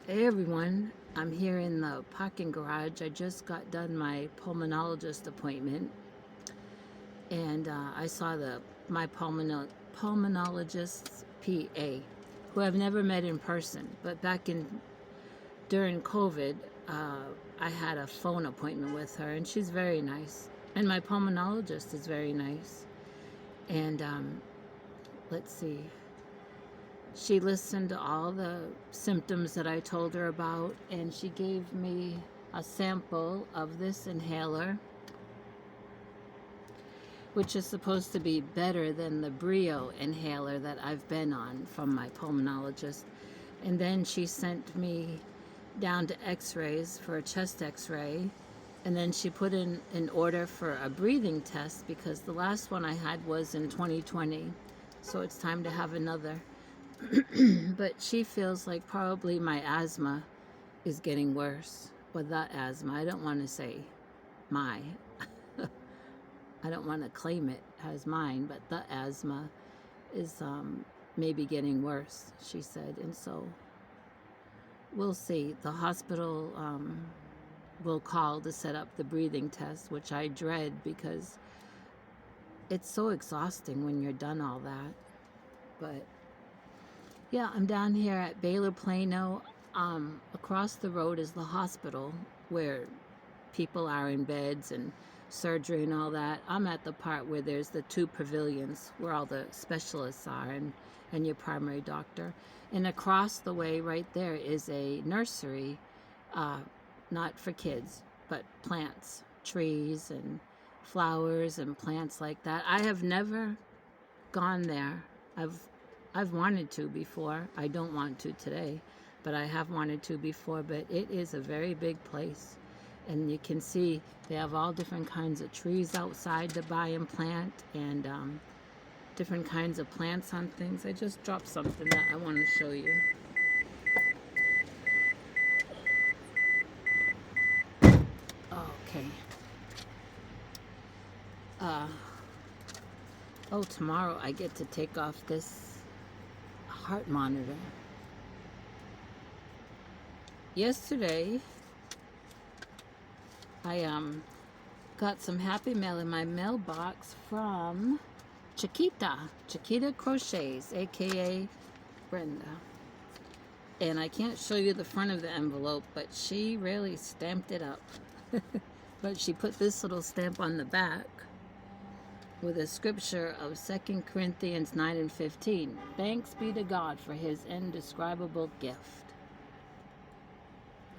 Hey everyone, I'm here in the parking garage. I just got done my pulmonologist appointment, and I saw my pulmonologist's PA, who I've never met in person. But during COVID, I had a phone appointment with her, and she's very nice. And my pulmonologist is very nice. And let's see. She listened to all the symptoms that I told her about, and she gave me a sample of this inhaler, which is supposed to be better than the Brio inhaler that I've been on from my pulmonologist. And then she sent me down to x-rays for a chest x-ray, and then she put in an order for a breathing test because the last one I had was in 2020, so it's time to have another. But she feels like probably my asthma is getting worse. Or the asthma. I don't want to say my. I don't want to claim it as mine, but the asthma is maybe getting worse, she said. And so we'll see. The hospital will call to set up the breathing test, which I dread because it's so exhausting when you're done all that. But yeah, I'm down here at Baylor Plano. Across the road is the hospital where people are in beds and surgery and all that. I'm at the part where there's the two pavilions where all the specialists are and your primary doctor. And across the way right there is a nursery, not for kids, but plants, trees and flowers and plants like that. I have never gone there. I've wanted to before. I don't want to today, but I have wanted to before. But it is a very big place, and you can see they have all different kinds of trees outside to buy and plant, and different kinds of plants on things. I just dropped something that I want to show you. Okay. Oh, tomorrow I get to take off this heart monitor. Yesterday, I got some happy mail in my mailbox from Chiquita Crochets, aka Brenda. And I can't show you the front of the envelope, but she really stamped it up. But she put this little stamp on the back with a scripture of 2 Corinthians 9 and 15. Thanks be to God for his indescribable gift.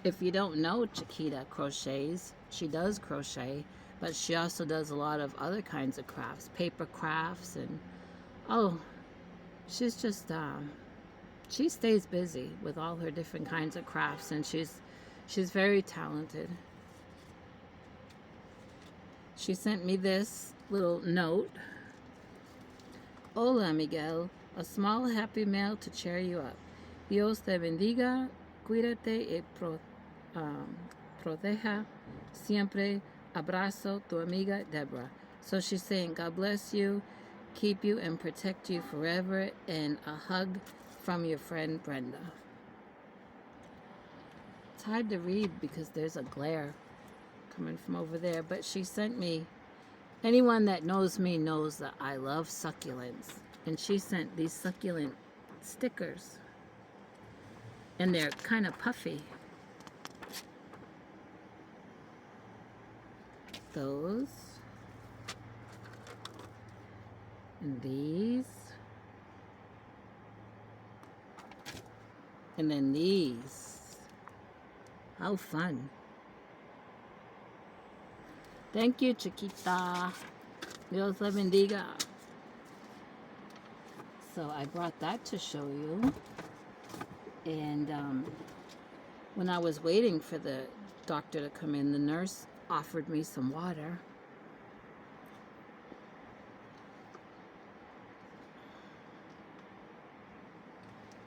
If you don't know Chiquita Crochets, she does crochet, but she also does a lot of other kinds of crafts, paper crafts, and she's just she stays busy with all her different kinds of crafts, and she's very talented. She sent me this little note. Hola, Miguel. A small happy mail to cheer you up. Dios te bendiga, cuídate y proteja siempre. Abrazo, tu amiga Deborah. So she's saying, God bless you, keep you, and protect you forever, and a hug from your friend Brenda. It's hard to read because there's a glare coming from over there, but she sent me, anyone that knows me knows that I love succulents, and she sent these succulent stickers, and they're kind of puffy. Those, and these, and then these. How fun. Thank you, Chiquita. Dios la bendiga. So I brought that to show you. And when I was waiting for the doctor to come in, the nurse offered me some water.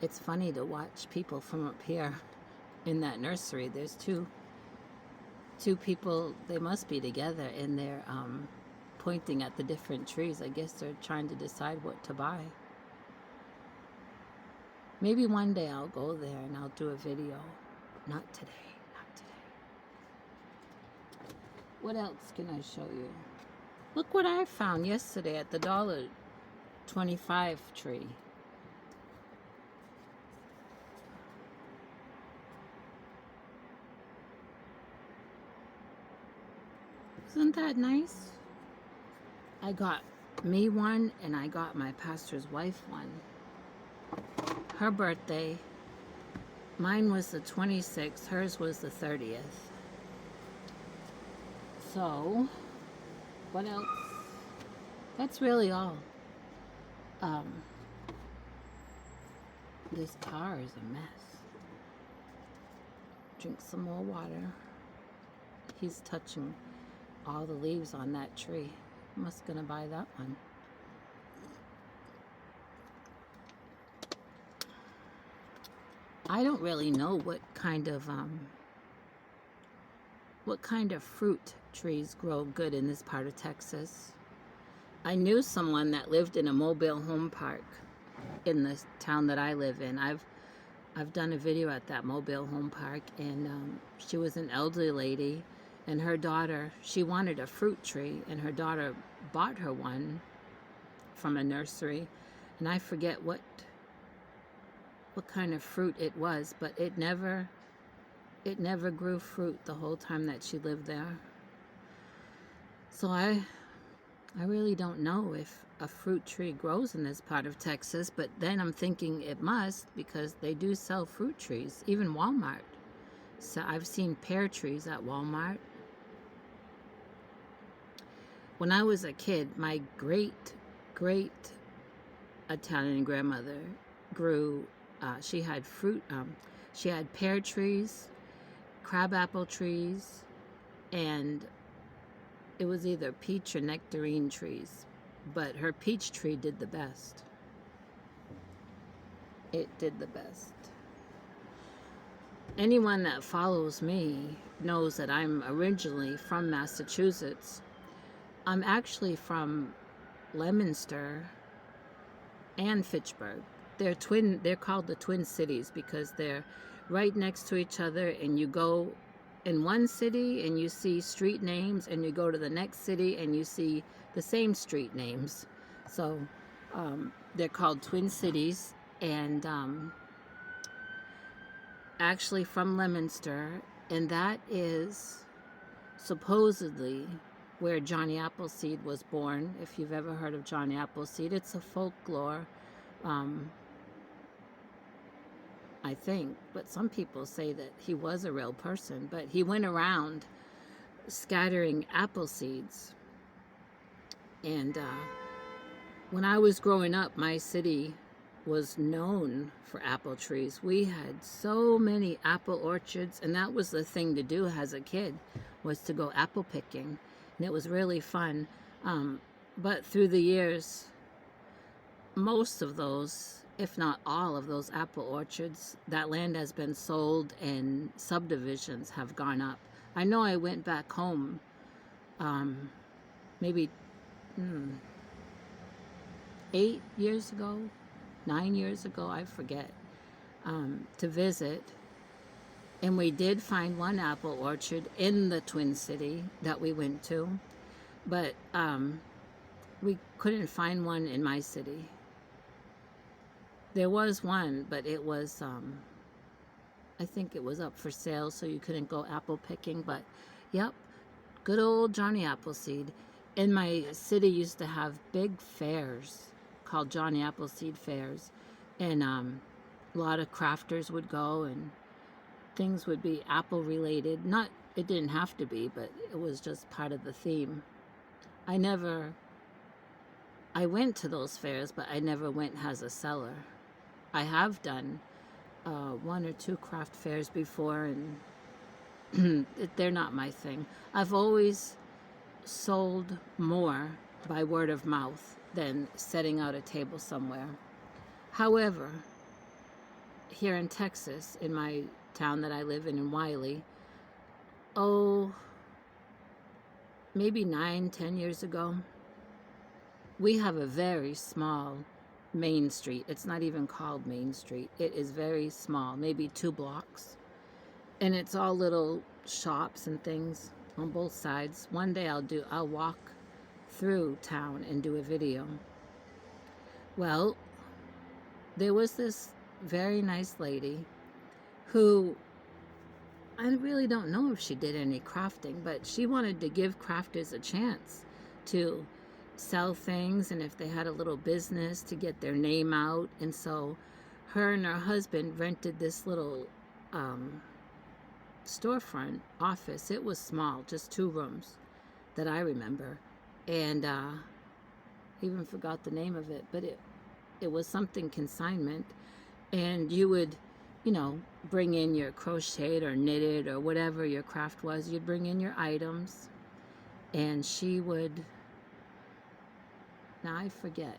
It's funny to watch people from up here in that nursery. There's two people, they must be together, and they're pointing at the different trees. I guess they're trying to decide what to buy. Maybe one day I'll go there and I'll do a video. not today, not today. What else can I show you? Look what I found yesterday at the $1.25 tree. Isn't that nice? I got me one and I got my pastor's wife one. Her birthday, mine was the 26th, hers was the 30th. So, what else? That's really all. This car is a mess. Drink some more water. He's touching all the leaves on that tree. Must gonna buy that one. I don't really know what kind of fruit trees grow good in this part of Texas. I knew someone that lived in a mobile home park in the town that I live in. I've done a video at that mobile home park, and she was an elderly lady, and her daughter, she wanted a fruit tree, and her daughter bought her one from a nursery, and I forget what kind of fruit it was, but it never grew fruit the whole time that she lived there. So I really don't know if a fruit tree grows in this part of Texas, but then I'm thinking it must, because they do sell fruit trees, even Walmart. So I've seen pear trees at Walmart. When I was a kid, my great Italian grandmother grew, she had she had pear trees, crabapple trees, and it was either peach or nectarine trees, but her peach tree did the best. It did the best. Anyone that follows me knows that I'm originally from Massachusetts. I'm actually from Leominster and Fitchburg. They're called the Twin Cities because they're right next to each other, and you go in one city and you see street names, and you go to the next city and you see the same street names. So they're called Twin Cities, and actually from Leominster, and that is supposedly where Johnny Appleseed was born. If you've ever heard of Johnny Appleseed, it's a folklore, I think, but some people say that he was a real person, but he went around scattering apple seeds. And when I was growing up, my city was known for apple trees. We had so many apple orchards, and that was the thing to do as a kid, was to go apple picking, and it was really fun. But through the years, most of those, if not all of those apple orchards, that land has been sold and subdivisions have gone up. I know I went back home maybe 8 years ago, 9 years ago, I forget, to visit. And we did find one apple orchard in the Twin City that we went to, but we couldn't find one in my city. There was one, but it was, I think it was up for sale, so you couldn't go apple picking. But, yep, good old Johnny Appleseed. And my city used to have big fairs called Johnny Appleseed fairs. And a lot of crafters would go, and things would be apple related. It didn't have to be, but it was just part of the theme. I went to those fairs, but I never went as a seller. I have done 1 or 2 craft fairs before, and they're not my thing. I've always sold more by word of mouth than setting out a table somewhere. However, here in Texas, in my town that I live in Wiley, maybe 9-10 years ago, we have a very small main street. It's not even called Main Street. It is very small, maybe 2 blocks. and it's all little shops and things on both sides. One day I'll walk through town and do a video. Well, there was this very nice lady who, I really don't know if she did any crafting, but she wanted to give crafters a chance to sell things, and if they had a little business, to get their name out. And so her and her husband rented this little storefront office. It was small, just 2 rooms that I remember, and even forgot the name of it, but it was something consignment, and you would, you know, bring in your crocheted or knitted or whatever your craft was. You'd bring in your items, and she would, now I forget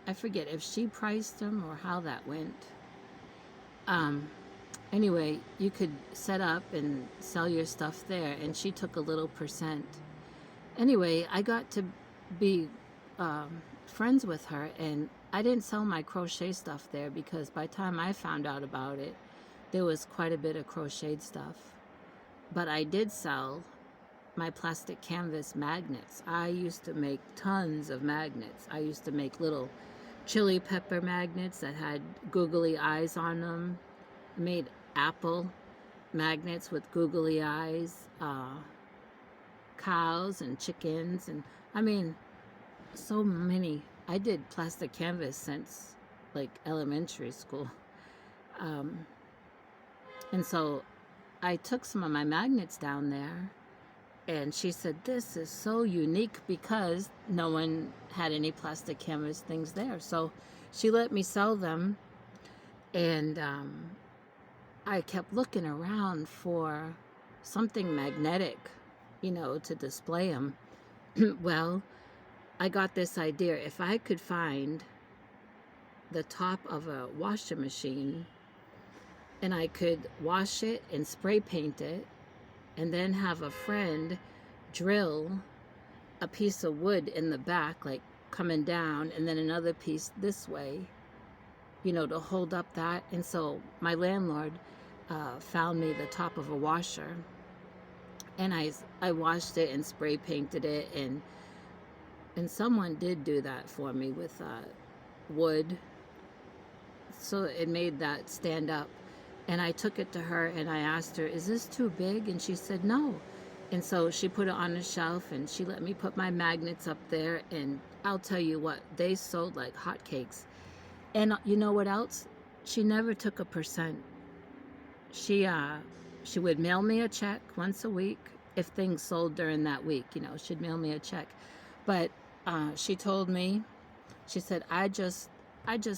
if she priced them or how that went. Anyway, you could set up and sell your stuff there, and she took a little percent. Anyway, I got to be friends with her, and I didn't sell my crochet stuff there because by the time I found out about it, there was quite a bit of crocheted stuff. But I did sell my plastic canvas magnets. I used to make tons of magnets. I used to make little chili pepper magnets that had googly eyes on them. I made apple magnets with googly eyes, cows and chickens, and I mean, so many. I did plastic canvas since like elementary school. And so I took some of my magnets down there, and she said, this is so unique because no one had any plastic canvas things there. So she let me sell them, and I kept looking around for something magnetic, you know, to display them. Well, I got this idea. If I could find the top of a washing machine, and I could wash it and spray paint it, and then have a friend drill a piece of wood in the back, like coming down, and then another piece this way, you know, to hold up that. And so my landlord found me the top of a washer, and I washed it and spray painted it, and someone did do that for me with wood, so it made that stand up. And I took it to her and I asked her, is this too big? And she said no. And so she put it on a shelf, and she let me put my magnets up there, and I'll tell you what, they sold like hotcakes. And you know what else? She never took a percent. She would mail me a check once a week if things sold during that week. You know, she'd mail me a check. But she told me, she said, I just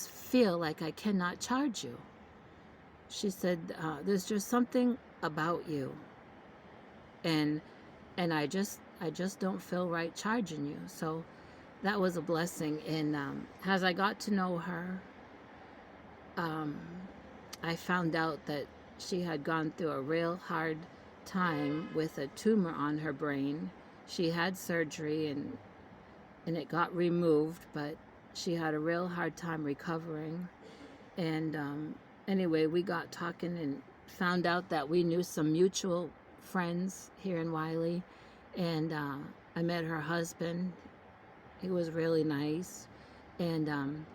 feel like I cannot charge you. She said, there's just something about you, and I just don't feel right charging you. So that was a blessing. And as I got to know her, I found out that she had gone through a real hard time with a tumor on her brain. She had surgery, and it got removed, but she had a real hard time recovering. And anyway, we got talking and found out that we knew some mutual friends here in Wiley, and I met her husband. He was really nice. And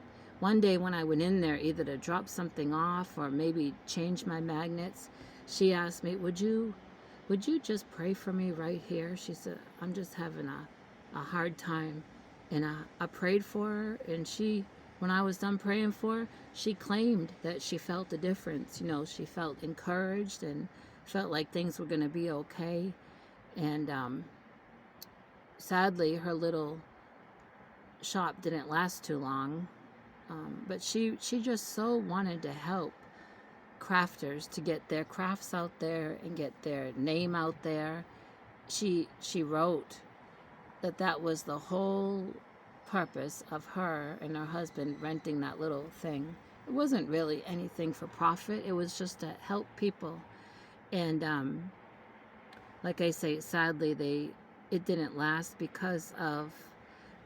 one day when I went in there, either to drop something off or maybe change my magnets, she asked me, would you just pray for me right here? She said, I'm just having a hard time. And I prayed for her, and when I was done praying for her, she claimed that she felt a difference. You know, she felt encouraged and felt like things were going to be okay. And sadly, her little shop didn't last too long. But she just so wanted to help crafters to get their crafts out there and get their name out there. She wrote that was the whole purpose of her and her husband renting that little thing. It wasn't really anything for profit. It was just to help people. And like I say, sadly, it didn't last because of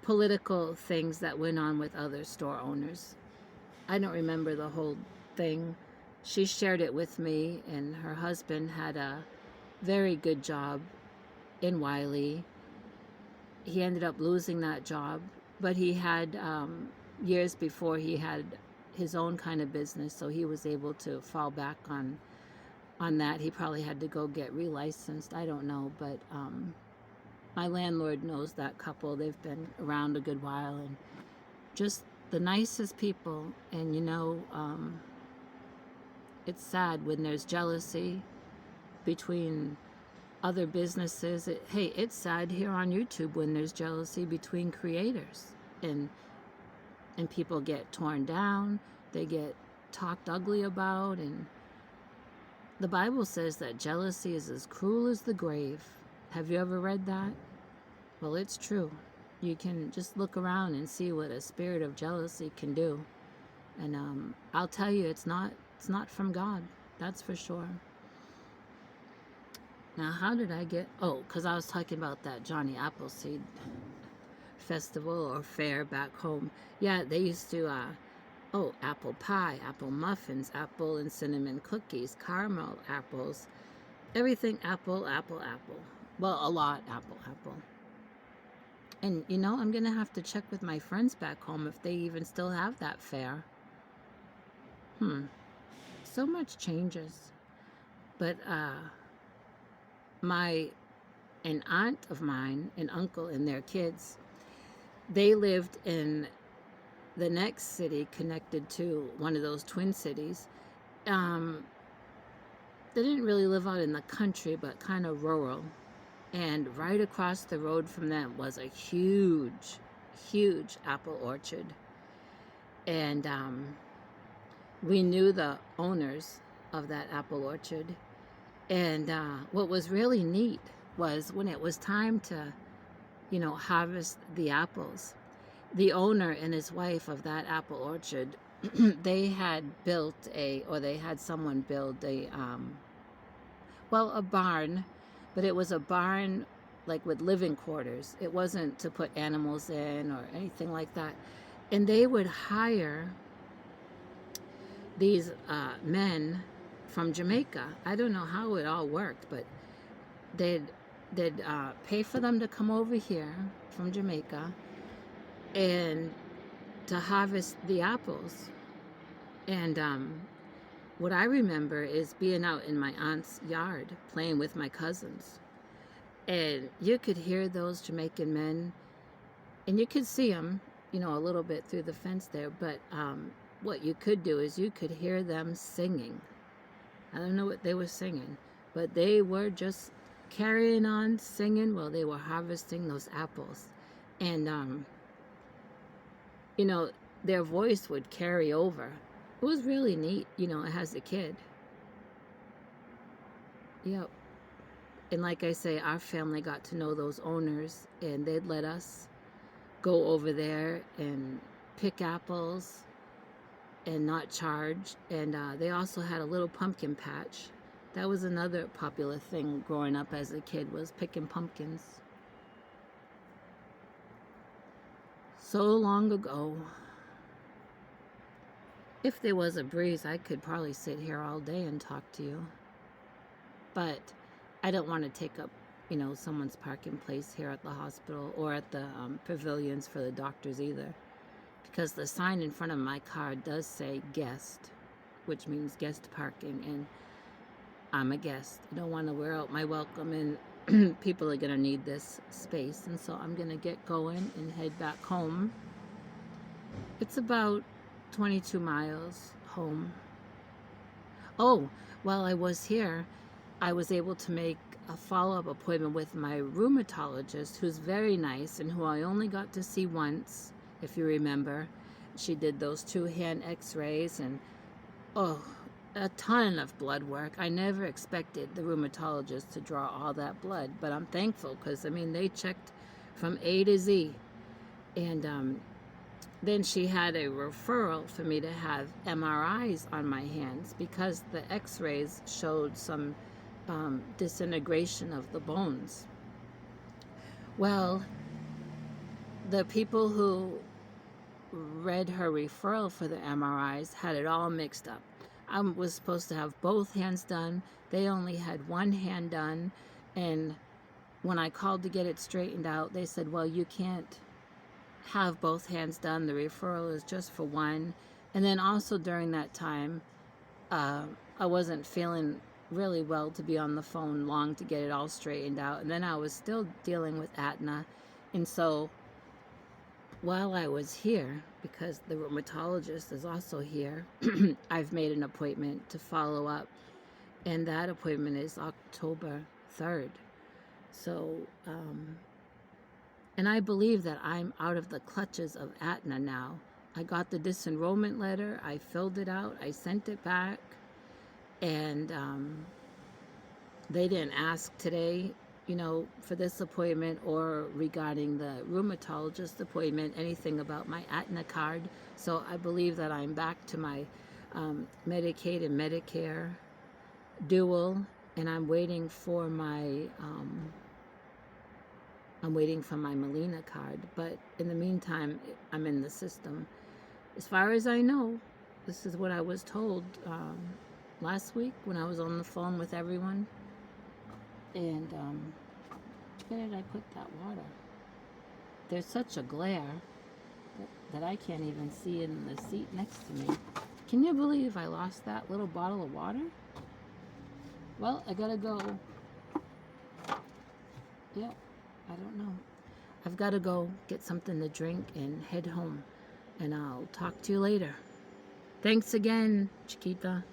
political things that went on with other store owners. I don't remember the whole thing, she shared it with me, and her husband had a very good job in Wiley. He ended up losing that job, but he had years before he had his own kind of business, so he was able to fall back on that. He probably had to go get relicensed. I don't know, but my landlord knows that couple. They've been around a good while and just the nicest people. And it's sad when there's jealousy between other businesses. Hey, it's sad here on YouTube when there's jealousy between creators, and people get torn down, they get talked ugly about, and the Bible says that jealousy is as cruel as the grave. Have you ever read that? Well, it's true. You can just look around and see what a spirit of jealousy can do. And I'll tell you, it's not from God. That's for sure. Now, how did I get... Oh, because I was talking about that Johnny Appleseed festival or fair back home. Yeah, they used to... apple pie, apple muffins, apple and cinnamon cookies, caramel apples, everything apple, apple, apple. Well, a lot apple, apple. And, I'm going to have to check with my friends back home if they even still have that fair. So much changes. But, an aunt of mine, an uncle and their kids, they lived in the next city connected to one of those twin cities. They didn't really live out in the country, but kind of rural. And right across the road from them was a huge, huge apple orchard. And we knew the owners of that apple orchard. And what was really neat was when it was time to, harvest the apples, the owner and his wife of that apple orchard, they had someone build a barn, but it was a barn like with living quarters. It wasn't to put animals in or anything like that. And they would hire these men from Jamaica. I don't know how it all worked, but they'd pay for them to come over here from Jamaica and to harvest the apples. And what I remember is being out in my aunt's yard playing with my cousins, and you could hear those Jamaican men, and you could see them, a little bit through the fence there, but what you could do is you could hear them singing. I don't know what they were singing, but they were just carrying on singing while they were harvesting those apples. And their voice would carry over. It was really neat, as a kid. Yep. And like I say, our family got to know those owners, and they'd let us go over there and pick apples and not charge. And they also had a little pumpkin patch. That was another popular thing growing up as a kid, was picking pumpkins. So long ago. If there was a breeze, I could probably sit here all day and talk to you. But I don't want to take up, someone's parking place here at the hospital or at the pavilions for the doctors either. Because the sign in front of my car does say guest, which means guest parking. And I'm a guest. I don't want to wear out my welcome, and people are going to need this space. And so I'm going to get going and head back home. It's about 22 miles home. Oh, while I was here, I was able to make a follow-up appointment with my rheumatologist, who's very nice and who I only got to see once, if you remember. She did those 2 hand x-rays and, a ton of blood work. I never expected the rheumatologist to draw all that blood, but I'm thankful because, they checked from A to Z. And then she had a referral for me to have MRIs on my hands because the x-rays showed some disintegration of the bones. Well, the people who read her referral for the MRIs had it all mixed up. I was supposed to have both hands done. They only had one hand done, and when I called to get it straightened out, they said, well, you can't have both hands done. The referral is just for one. And then also during that time, I wasn't feeling really well to be on the phone long to get it all straightened out. And then I was still dealing with Aetna. And so while I was here, because the rheumatologist is also here, I've made an appointment to follow up. And that appointment is October 3rd. So, and I believe that I'm out of the clutches of Aetna now. I got the disenrollment letter, I filled it out, I sent it back, and they didn't ask today, you know, for this appointment or regarding the rheumatologist appointment, anything about my Aetna card. So I believe that I'm back to my Medicaid and Medicare dual, and I'm waiting for my Molina card. But in the meantime, I'm in the system. As far as I know, this is what I was told last week when I was on the phone with everyone. And where did I put that water? There's such a glare that I can't even see in the seat next to me. Can you believe I lost that little bottle of water? Well, I gotta go. Yep, I don't know. I've got to go get something to drink and head home. And I'll talk to you later. Thanks again, Chiquita.